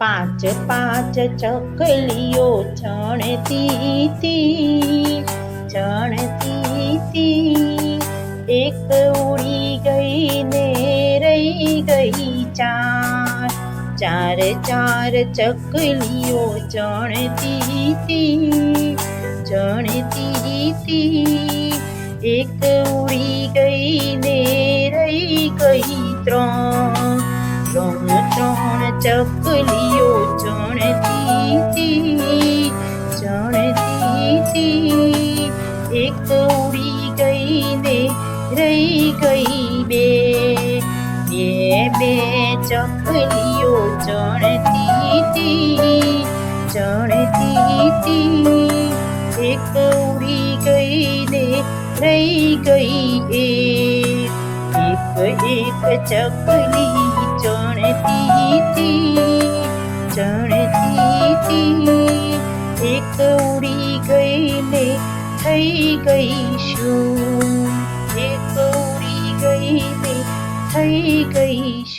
પાંચ પાંચ ચકલીઓ ચણતી તી એક ઉડી ગઈ ને રહી ગઈ ચાર ચાર ચાર ચકલીઓ ચણતી તી એક ઉડી ગઈ ને રહી ગઈ ત્રણ ત્રણ ચકલીઓ ચણતી તી એક ઉડી ગઈ ને રહી ગઈ બે ચકલીઓ ચણતી તી એક ઉડી ગઈ ને રહી ગઈ એક ચકલી ચણતી તી એક ઉડી ગઈ ને થઈ ગઈ શું એક ઉડી ગઈ ને થઈ ગઈ